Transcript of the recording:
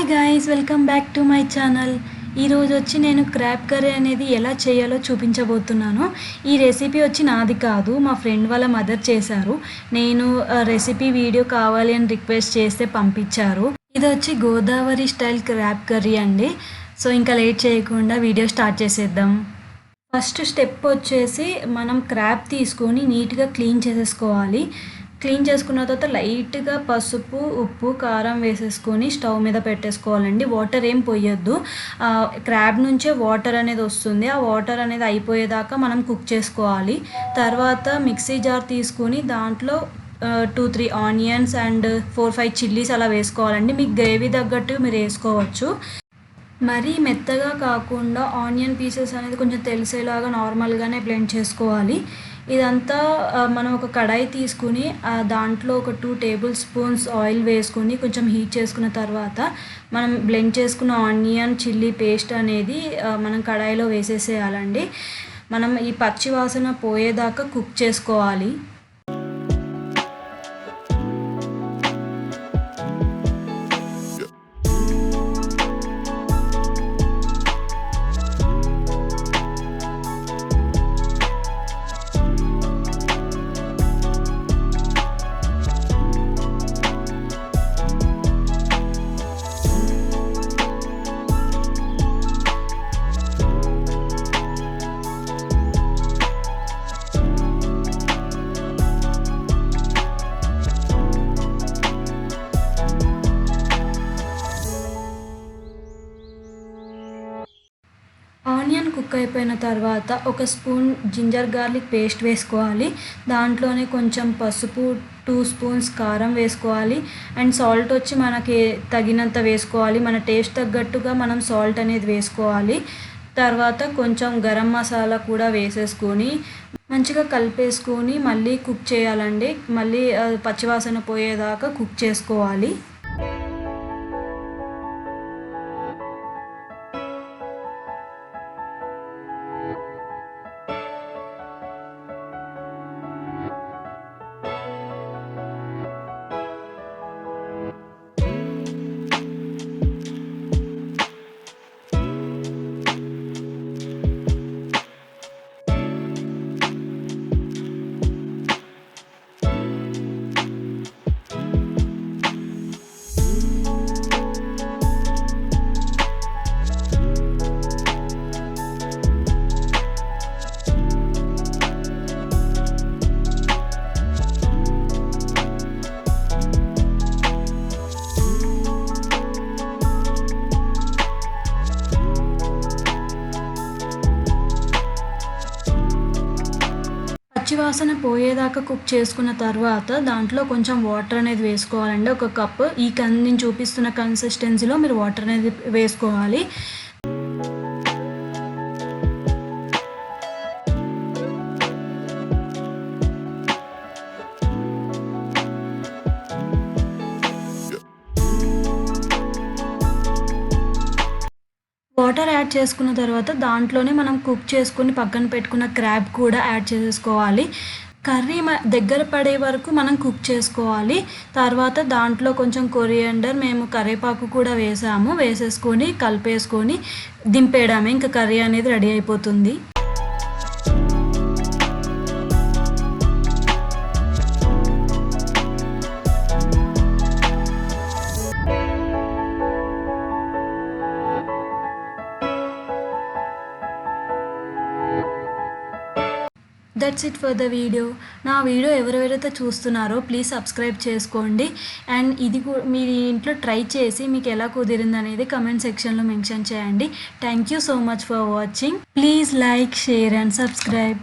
Hi guys, welcome back to my channel. ఈరోజు వచ్చి నేను క్రాబ్ కర్రీ అనేది ఎలా చేయాలో చూపించబోతున్నాను. ఈ రెసిపీ వచ్చి నాది కాదు, మా ఫ్రెండ్ వాళ్ళ మదర్ చేశారు. నేను రెసిపీ వీడియో కావాలి అని రిక్వెస్ట్ చేస్తే పంపించారు. ఇది వచ్చి గోదావరి స్టైల్ క్రాబ్ కర్రీ అండి. సో ఇంకా లేట్ చేయకుండా వీడియో స్టార్ట్ చేసేద్దాం. ఫస్ట్ స్టెప్ వచ్చేసి మనం క్రాబ్ తీసుకొని నీట్గా క్లీన్ చేసేసుకోవాలి. క్లీన్ చేసుకున్న తర్వాత లైట్గా పసుపు, ఉప్పు, కారం వేసేసుకొని స్టవ్ మీద పెట్టేసుకోవాలండి. వాటర్ ఏం పోయొద్దు. క్రాబ్ నుంచే వాటర్ అనేది వస్తుంది. ఆ వాటర్ అనేది అయిపోయేదాకా మనం కుక్ చేసుకోవాలి. తర్వాత మిక్సీ జార్ తీసుకొని దాంట్లో 2-3 ఆనియన్స్ అండ్ 4-5 చిల్లీస్ అలా వేసుకోవాలండి. మీకు గ్రేవీ తగ్గట్టు మీరు వేసుకోవచ్చు. మరీ మెత్తగా కాకుండా ఆనియన్ పీసెస్ అనేది కొంచెం తెలిసేలాగా నార్మల్గానే బ్లెండ్ చేసుకోవాలి. ఇదంతా మనం ఒక కడాయి తీసుకుని దాంట్లో ఒక 2 టేబుల్ స్పూన్స్ ఆయిల్ వేసుకొని కొంచెం హీట్ చేసుకున్న తర్వాత మనం బ్లెండ్ చేసుకున్న ఆనియన్ చిల్లీ పేస్ట్ అనేది మనం కడాయిలో వేసేసేయాలండి. మనం ఈ పచ్చి వాసన పోయేదాకా కుక్ చేసుకోవాలి. ఆనియన్ కుక్ అయిపోయిన తర్వాత ఒక స్పూన్ జింజర్ గార్లిక్ పేస్ట్ వేసుకోవాలి. దాంట్లోనే కొంచెం పసుపు, 2 స్పూన్స్ కారం వేసుకోవాలి. అండ్ సాల్ట్ వచ్చి మనకి తగినంత వేసుకోవాలి. మన టేస్ట్ తగ్గట్టుగా మనం సాల్ట్ అనేది వేసుకోవాలి. తర్వాత కొంచెం గరం మసాలా కూడా వేసేసుకొని మంచిగా కలిపేసుకొని మళ్ళీ కుక్ చేయాలండి. మళ్ళీ పచ్చివాసన పోయేదాకా కుక్ చేసుకోవాలి. పచ్చివాసన పోయేదాకా కుక్ చేసుకున్న తర్వాత దాంట్లో కొంచెం వాటర్ అనేది వేసుకోవాలండి. ఒక కప్ నేను చూపిస్తున్న కన్సిస్టెన్సీలో మీరు వాటర్ అనేది వేసుకోవాలి. వాటర్ యాడ్ చేసుకున్న తర్వాత దాంట్లోనే మనం కుక్ చేసుకొని పక్కన పెట్టుకున్న క్రాబ్ కూడా యాడ్ చేసేసుకోవాలి. కర్రీ దగ్గర పడే వరకు మనం కుక్ చేసుకోవాలి. తర్వాత దాంట్లో కొంచెం కొరియాండర్, మేము కరివేపాకు కూడా వేసేసుకొని కలిపేసుకొని దింపేయడమే. ఇంకా కర్రీ అనేది రెడీ అయిపోతుంది. That's it for the video. నా వీడియో ఎవరెవరైతే చూస్తున్నారో ప్లీజ్ సబ్స్క్రైబ్ చేసుకోండి. అండ్ ఇది మీ ఇంట్లో ట్రై చేసి మీకు ఎలా కుదిరింది అనేది కమెంట్ సెక్షన్లో మెన్షన్ చేయండి. Thank you so much for watching. Please like, share and subscribe.